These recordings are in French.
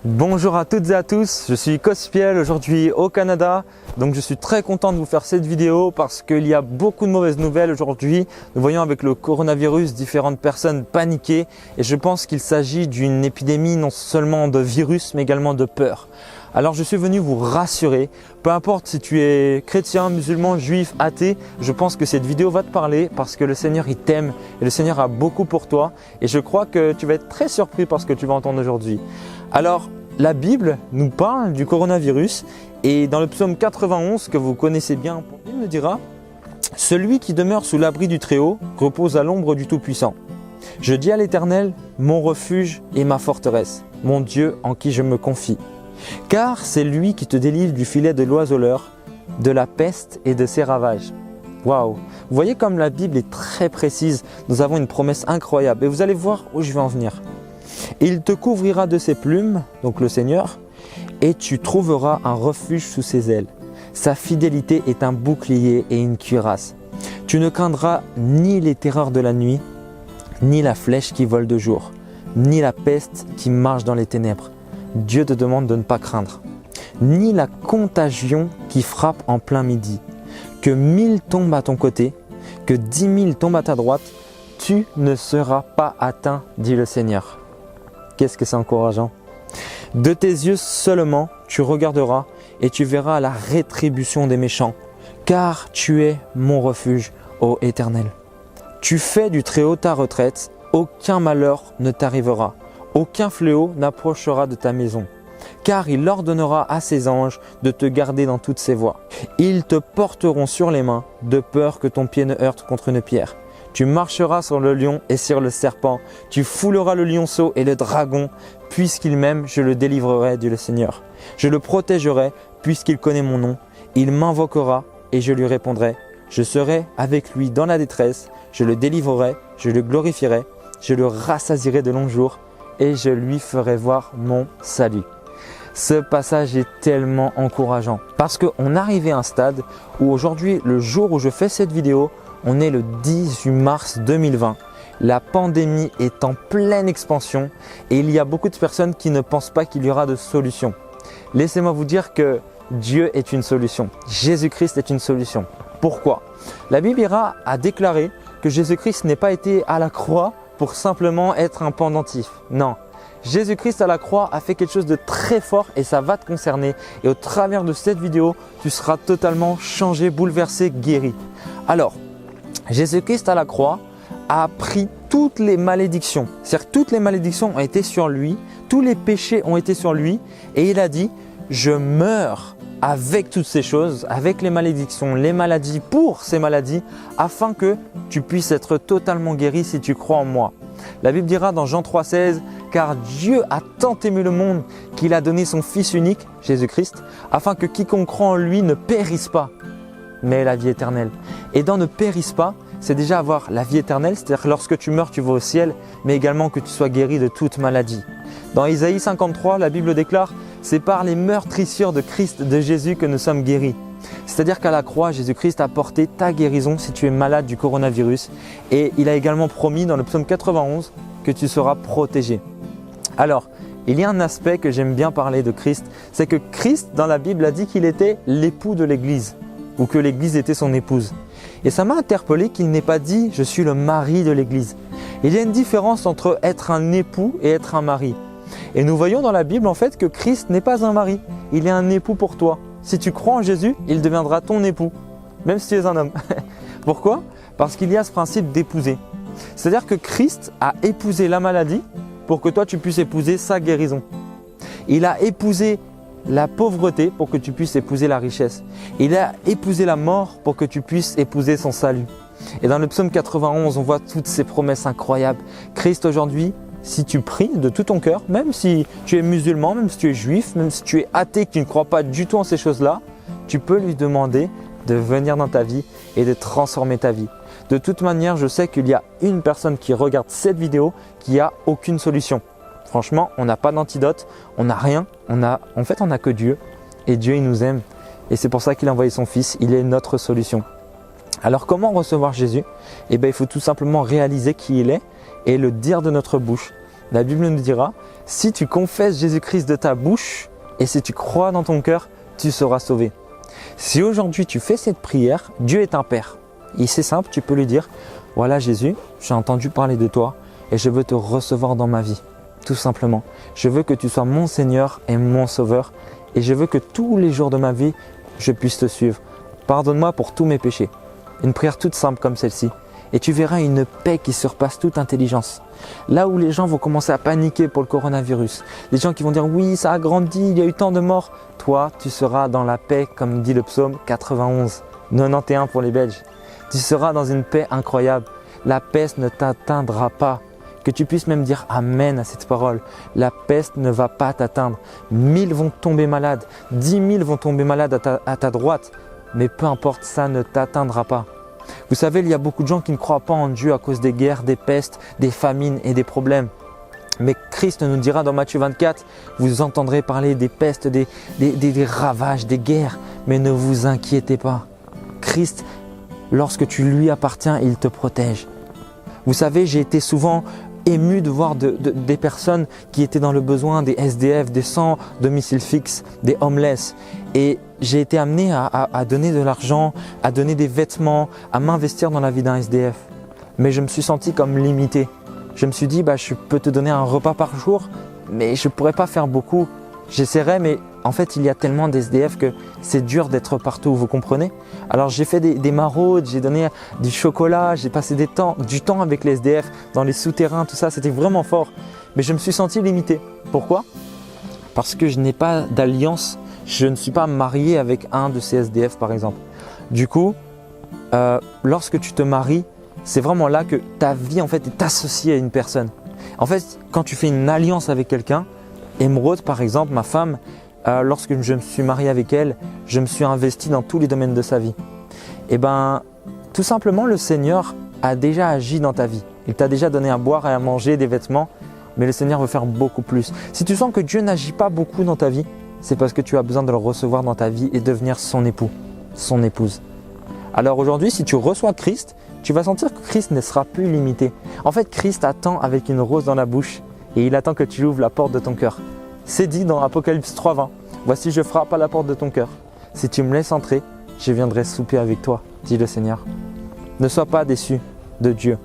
Bonjour à toutes et à tous, je suis Cospiel aujourd'hui au Canada. Donc je suis très content de vous faire cette vidéo parce qu'il y a beaucoup de mauvaises nouvelles aujourd'hui. Nous voyons avec le coronavirus différentes personnes paniquées et je pense qu'il s'agit d'une épidémie non seulement de virus mais également de peur. Alors je suis venu vous rassurer, peu importe si tu es chrétien, musulman, juif, athée, je pense que cette vidéo va te parler parce que le Seigneur il t'aime et le Seigneur a beaucoup pour toi et je crois que tu vas être très surpris par ce que tu vas entendre aujourd'hui. Alors la Bible nous parle du coronavirus et dans le psaume 91 que vous connaissez bien, il nous dira « Celui qui demeure sous l'abri du Très-Haut repose à l'ombre du Tout-Puissant. Je dis à l'Éternel, mon refuge et ma forteresse, mon Dieu en qui je me confie. Car c'est lui qui te délivre du filet de l'oiseleur, de la peste et de ses ravages. » Waouh! Vous voyez comme la Bible est très précise, nous avons une promesse incroyable et vous allez voir où je vais en venir. Il te couvrira de ses plumes, donc le Seigneur, et tu trouveras un refuge sous ses ailes. Sa fidélité est un bouclier et une cuirasse. Tu ne craindras ni les terreurs de la nuit, ni la flèche qui vole de jour, ni la peste qui marche dans les ténèbres. Dieu te demande de ne pas craindre. Ni la contagion qui frappe en plein midi. Que 1000 tombent à ton côté, que 10 000 tombent à ta droite, tu ne seras pas atteint, dit le Seigneur. Qu'est-ce que c'est encourageant. De tes yeux seulement, tu regarderas et tu verras la rétribution des méchants, car tu es mon refuge, ô Éternel. Tu fais du Très-Haut ta retraite, aucun malheur ne t'arrivera, aucun fléau n'approchera de ta maison, car il ordonnera à ses anges de te garder dans toutes ses voies. Ils te porteront sur les mains, de peur que ton pied ne heurte contre une pierre. Tu marcheras sur le lion et sur le serpent, tu fouleras le lionceau et le dragon, puisqu'il m'aime, je le délivrerai, dit le Seigneur. Je le protégerai, puisqu'il connaît mon nom. Il m'invoquera et je lui répondrai. Je serai avec lui dans la détresse, je le délivrerai, je le glorifierai, je le rassasierai de longs jours et je lui ferai voir mon salut. Ce passage est tellement encourageant parce qu'on arrivait à un stade où aujourd'hui, le jour où je fais cette vidéo, on est le 18 mars 2020. La pandémie est en pleine expansion et il y a beaucoup de personnes qui ne pensent pas qu'il y aura de solution. Laissez-moi vous dire que Dieu est une solution. Jésus-Christ est une solution. Pourquoi? La Bible a déclaré que Jésus-Christ n'est pas été à la croix pour simplement être un pendentif. Non. Jésus-Christ à la croix a fait quelque chose de très fort et ça va te concerner. Et au travers de cette vidéo, tu seras totalement changé, bouleversé, guéri. Alors, Jésus-Christ à la croix a pris toutes les malédictions. C'est-à-dire que toutes les malédictions ont été sur lui, tous les péchés ont été sur lui et il a dit « Je meurs avec toutes ces choses, avec les malédictions, les maladies, pour ces maladies, afin que tu puisses être totalement guéri si tu crois en moi. » La Bible dira dans Jean 3,16 « Car Dieu a tant aimé le monde qu'il a donné son Fils unique, Jésus-Christ, afin que quiconque croit en lui ne périsse pas, mais la vie éternelle. » Et dans ne périsse pas, c'est déjà avoir la vie éternelle, c'est-à-dire que lorsque tu meurs, tu vas au ciel, mais également que tu sois guéri de toute maladie. Dans Isaïe 53, la Bible déclare « C'est par les meurtrissures de Christ, de Jésus que nous sommes guéris. » C'est-à-dire qu'à la croix, Jésus-Christ a porté ta guérison si tu es malade du coronavirus. Et il a également promis dans le psaume 91 que tu seras protégé. Alors, il y a un aspect que j'aime bien parler de Christ, c'est que Christ, dans la Bible, a dit qu'il était l'époux de l'Église ou que l'Église était son épouse. Et ça m'a interpellé qu'il n'ait pas dit « je suis le mari de l'Église ». Il y a une différence entre être un époux et être un mari. Et nous voyons dans la Bible en fait que Christ n'est pas un mari, il est un époux pour toi. Si tu crois en Jésus, il deviendra ton époux, même si tu es un homme. Pourquoi? Parce qu'il y a ce principe d'épouser. C'est-à-dire que Christ a épousé la maladie pour que toi tu puisses épouser sa guérison. Il a épousé la pauvreté pour que tu puisses épouser la richesse. Il a épousé la mort pour que tu puisses épouser son salut. Et dans le psaume 91, on voit toutes ces promesses incroyables. Christ aujourd'hui, si tu pries de tout ton cœur, même si tu es musulman, même si tu es juif, même si tu es athée, que tu ne crois pas du tout en ces choses-là, tu peux lui demander de venir dans ta vie et de transformer ta vie. De toute manière, je sais qu'il y a une personne qui regarde cette vidéo qui n'a aucune solution. Franchement, on n'a pas d'antidote, on n'a rien, en fait on n'a que Dieu. Et Dieu, il nous aime. Et c'est pour ça qu'il a envoyé son Fils, il est notre solution. Alors comment recevoir Jésus? Eh bien, il faut tout simplement réaliser qui il est et le dire de notre bouche. la Bible nous dira, si tu confesses Jésus-Christ de ta bouche et si tu crois dans ton cœur, tu seras sauvé. Si aujourd'hui tu fais cette prière, Dieu est un Père. Et c'est simple, tu peux lui dire, voilà Jésus, j'ai entendu parler de toi et je veux te recevoir dans ma vie. Tout simplement, je veux que tu sois mon Seigneur et mon Sauveur et je veux que tous les jours de ma vie, je puisse te suivre. Pardonne-moi pour tous mes péchés. Une prière toute simple comme celle-ci. Et tu verras une paix qui surpasse toute intelligence. Là où les gens vont commencer à paniquer pour le coronavirus, les gens qui vont dire oui, ça a grandi, il y a eu tant de morts, toi, tu seras dans la paix, comme dit le psaume 91, 91 pour les Belges. Tu seras dans une paix incroyable. La peste ne t'atteindra pas. Que tu puisses même dire Amen à cette parole. La peste ne va pas t'atteindre. 1000 vont tomber malades, 10 000 vont tomber malades à ta droite, mais peu importe, ça ne t'atteindra pas. Vous savez, il y a beaucoup de gens qui ne croient pas en Dieu à cause des guerres, des pestes, des famines et des problèmes. Mais Christ nous dira dans Matthieu 24, vous entendrez parler des pestes, des ravages, des guerres, mais ne vous inquiétez pas. Christ, lorsque tu lui appartiens, il te protège. Vous savez, j'ai été souvent ému de voir des personnes qui étaient dans le besoin, des SDF, des sans domicile fixe, des homeless. Et j'ai été amené à donner de l'argent, à donner des vêtements, à m'investir dans la vie d'un SDF. Mais je me suis senti comme limité. Je me suis dit, je peux te donner un repas par jour, mais je ne pourrais pas faire beaucoup. J'essaierai, mais en fait, il y a tellement d'SDF que c'est dur d'être partout, vous comprenez? Alors j'ai fait des maraudes, j'ai donné du chocolat, j'ai passé du temps avec les SDF, dans les souterrains, tout ça, c'était vraiment fort. Mais je me suis senti limité. Pourquoi? Parce que je n'ai pas d'alliance, je ne suis pas marié avec un de ces SDF par exemple. Du coup, lorsque tu te maries, c'est vraiment là que ta vie en fait est associée à une personne. En fait, quand tu fais une alliance avec quelqu'un, Émeraude par exemple, ma femme, lorsque je me suis marié avec elle, je me suis investi dans tous les domaines de sa vie. Et tout simplement, le Seigneur a déjà agi dans ta vie. Il t'a déjà donné à boire et à manger, des vêtements, mais le Seigneur veut faire beaucoup plus. Si tu sens que Dieu n'agit pas beaucoup dans ta vie, c'est parce que tu as besoin de le recevoir dans ta vie et devenir son époux, son épouse. Alors aujourd'hui, si tu reçois Christ, tu vas sentir que Christ ne sera plus limité. En fait, Christ attend avec une rose dans la bouche et il attend que tu ouvres la porte de ton cœur. C'est dit dans Apocalypse 3:20. Voici, je frappe à la porte de ton cœur. Si tu me laisses entrer, je viendrai souper avec toi, dit le Seigneur. Ne sois pas déçu de Dieu.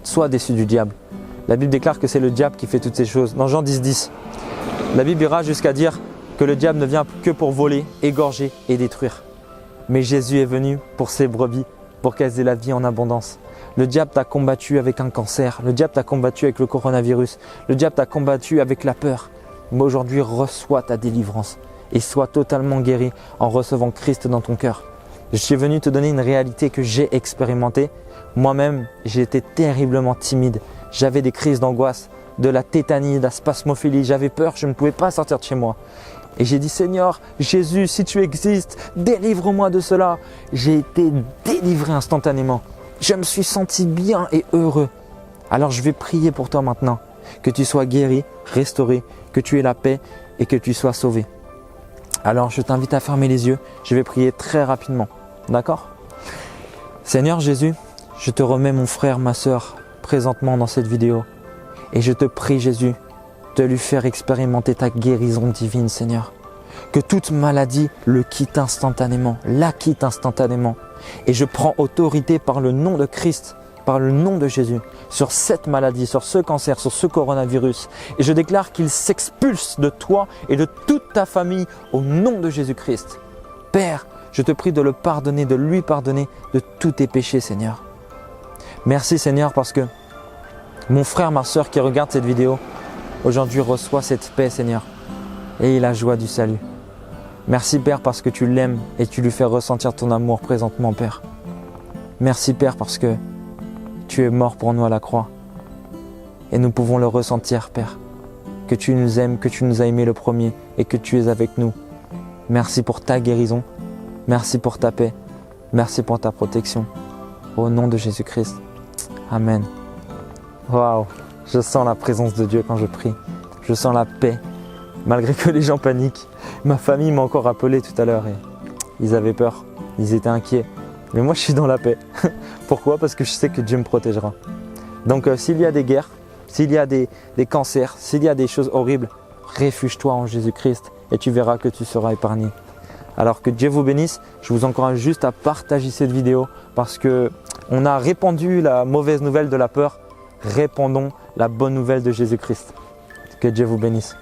Sois déçu du diable. La Bible déclare que c'est le diable qui fait toutes ces choses. Dans Jean 10:10, la Bible ira jusqu'à dire que le diable ne vient que pour voler, égorger et détruire. Mais Jésus est venu pour ses brebis, pour qu'elles aient la vie en abondance. Le diable t'a combattu avec un cancer, le diable t'a combattu avec le coronavirus, le diable t'a combattu avec la peur. Mais aujourd'hui, reçois ta délivrance et sois totalement guéri en recevant Christ dans ton cœur. Je suis venu te donner une réalité que j'ai expérimentée. Moi-même, j'ai été terriblement timide. J'avais des crises d'angoisse, de la tétanie, de la spasmophilie. J'avais peur, je ne pouvais pas sortir de chez moi. Et j'ai dit, Seigneur, Jésus, si tu existes, délivre-moi de cela. J'ai été délivré instantanément. Je me suis senti bien et heureux. Alors je vais prier pour toi maintenant, que tu sois guéri, restauré, que tu aies la paix et que tu sois sauvé. Alors je t'invite à fermer les yeux, je vais prier très rapidement, d'accord? Seigneur Jésus, je te remets mon frère, ma soeur, présentement dans cette vidéo. Et je te prie Jésus, de lui faire expérimenter ta guérison divine Seigneur. Que toute maladie le quitte instantanément, la quitte instantanément. Et je prends autorité par le nom de Christ, par le nom de Jésus, sur cette maladie, sur ce cancer, sur ce coronavirus. Et je déclare qu'il s'expulse de toi et de toute ta famille au nom de Jésus-Christ. Père, je te prie de le pardonner, de lui pardonner de tous tes péchés, Seigneur. Merci Seigneur parce que mon frère, ma soeur qui regarde cette vidéo, aujourd'hui reçoit cette paix, Seigneur, et la joie du salut. Merci Père parce que tu l'aimes et tu lui fais ressentir ton amour présentement, Père. Merci Père parce que tu es mort pour nous à la croix et nous pouvons le ressentir, Père, que tu nous aimes, que tu nous as aimés le premier et que tu es avec nous. Merci pour ta guérison, merci pour ta paix, merci pour ta protection. Au nom de Jésus-Christ, Amen. Waouh, je sens la présence de Dieu quand je prie, je sens la paix, malgré que les gens paniquent. Ma famille m'a encore appelé tout à l'heure et ils avaient peur, ils étaient inquiets. Mais moi je suis dans la paix. Pourquoi? Parce que je sais que Dieu me protégera. Donc s'il y a des guerres, s'il y a des cancers, s'il y a des choses horribles, réfugie-toi en Jésus-Christ et tu verras que tu seras épargné. Alors que Dieu vous bénisse, je vous encourage juste à partager cette vidéo parce que on a répandu la mauvaise nouvelle de la peur, répandons la bonne nouvelle de Jésus-Christ. Que Dieu vous bénisse.